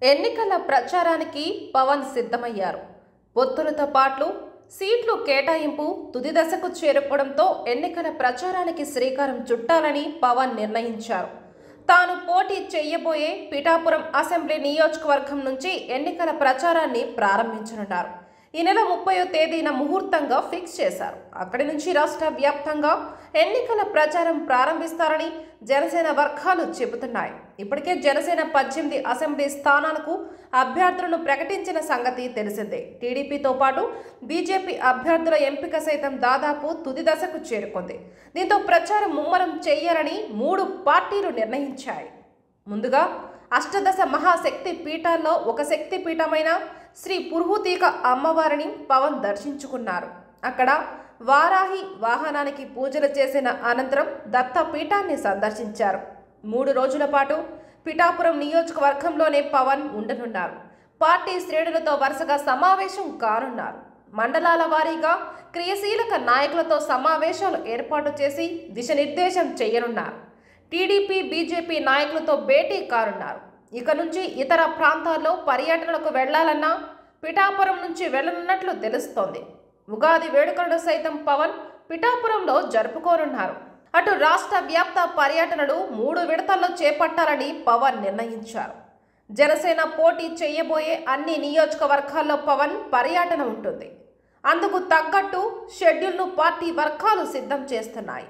ఎన్నికల ప్రచారానికి పవన్ సిద్ధమయ్యారు. పొత్తులతో పాటు సీట్లు కేటాయింపు తుది దశకు చేరుకోవడంతో ఎన్నికల ప్రచారానికి శ్రీకారం చుట్టాలని పవన్ నిర్ణయించారు. తాను పోటీ చేయబోయే పిఠాపురం అసెంబ్లీ నియోజకవర్గం నుంచి ఎన్నికల ప్రచారాన్ని ప్రారంభించనున్నారు. ఈ నెల 30వ తేదీన ముహూర్తంగా ఫిక్స్ చేశారు. అక్కడి నుంచి రాష్ట్ర వ్యాప్తంగా ఎన్నికల ప్రచారం ప్రారంభిస్తారని జనసేన వర్గాలు చెబుతున్నాయి. ఇప్పటికే జనసేన 18 అసెంబ్లీ స్థానాలకు అభ్యర్థులను ప్రకటించిన సంగతి తెలిసిందే. టీడీపీతో పాటు బీజేపీ అభ్యర్థుల ఎంపిక సైతం దాదాపు తుది దశకు చేరుకుంది. దీంతో ప్రచారం ముమ్మరం చేయాలని 3 పార్టీలు నిర్ణయించాయి. ముందుగా అష్టదశ మహాశక్తి పీఠాల్లో ఒక శక్తి పీఠమైన శ్రీ పురుహూతీక అమ్మవారిని పవన్ దర్శించుకున్నారు. అక్కడ వారాహి వాహనానికి పూజలు చేసిన అనంతరం దత్తపీఠాన్ని సందర్శించారు. 3 రోజుల పాటు పిఠాపురం నియోజకవర్గంలోనే పవన్ ఉండనున్నారు. పార్టీ శ్రేణులతో వరుసగా సమావేశం కానున్నారు. మండలాల వారీగా క్రియాశీలక నాయకులతో సమావేశాలు ఏర్పాటు చేసి దిశనిర్దేశం చేయనున్నారు. టీడీపీ బీజేపీ నాయకులతో భేటీ కానున్నారు. ఇక నుంచి ఇతర ప్రాంతాల్లో పర్యటనలకు వెళ్లాలన్నా పిఠాపురం నుంచి వెళ్లనున్నట్లు తెలుస్తోంది. ఉగాది వేడుకలను సైతం పవన్ పిఠాపురంలో జరుపుకోనున్నారు. అటు రాష్ట్ర వ్యాప్త పర్యటనలు 3 విడతల్లో చేపట్టాలని పవన్ నిర్ణయించారు. జనసేన పోటీ చేయబోయే అన్ని నియోజకవర్గాల్లో పవన్ పర్యటన ఉంటుంది. అందుకు తగ్గట్టు షెడ్యూల్ను పార్టీ వర్గాలు సిద్ధం చేస్తున్నాయి.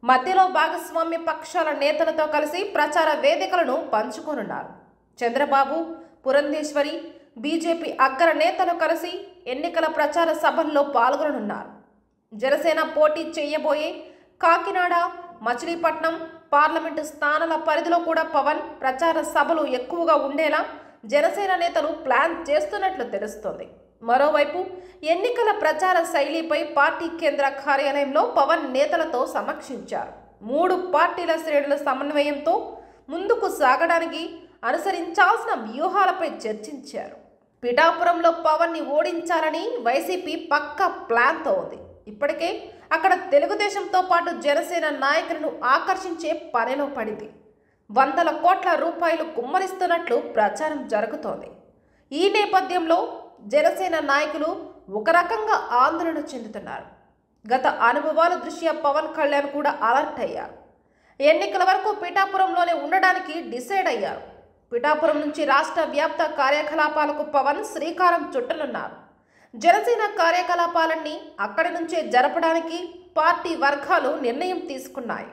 మధ్యలో భాగస్వామ్య పక్షాల నేతలతో కలిసి ప్రచార వేదికలను పంచుకోనున్నారు. చంద్రబాబు, పురంధేశ్వరి, బీజేపీ అగ్ర నేతలు కలిసి ఎన్నికల ప్రచార సభల్లో పాల్గొననున్నారు. జనసేన పోటీ చేయబోయే కాకినాడ, మచిలీపట్నం పార్లమెంటు స్థానాల పరిధిలో కూడా పవన్ ప్రచార సభలు ఎక్కువగా ఉండేలా జనసేన నేతలు ప్లాన్ చేస్తున్నట్లు తెలుస్తోంది. మరోవైపు ఎన్నికల ప్రచార శైలిపై పార్టీ కేంద్ర కార్యాలయంలో పవన్ నేతలతో సమీక్షించారు. 3 పార్టీల శ్రేణుల సమన్వయంతో ముందుకు సాగడానికి అనుసరించాల్సిన వ్యూహాలపై చర్చించారు. పిఠాపురంలో పవన్ ని ఓడించాలని వైసీపీ పక్కా ప్లాన్తో ఉంది. ఇప్పటికే అక్కడ తెలుగుదేశంతో పాటు జనసేన నాయకులను ఆకర్షించే పనిలో పడింది. 100 కోట్ల రూపాయలు కుమ్మరిస్తున్నట్లు ప్రచారం జరుగుతోంది. ఈ నేపథ్యంలో జనసేన నాయకులు ఒక రకంగా ఆందోళన చెందుతున్నారు. గత అనుభవాల దృష్ట్యా పవన్ కళ్యాణ్ కూడా అలర్ట్ అయ్యారు. ఎన్నికల వరకు పిఠాపురంలోనే ఉండడానికి డిసైడ్ అయ్యారు. పిఠాపురం నుంచి రాష్ట్ర వ్యాప్త కార్యకలాపాలకు పవన్ శ్రీకారం చుట్టనున్నారు. జనసేన కార్యకలాపాలన్నీ అక్కడి నుంచే జరపడానికి పార్టీ వర్గాలు నిర్ణయం తీసుకున్నాయి.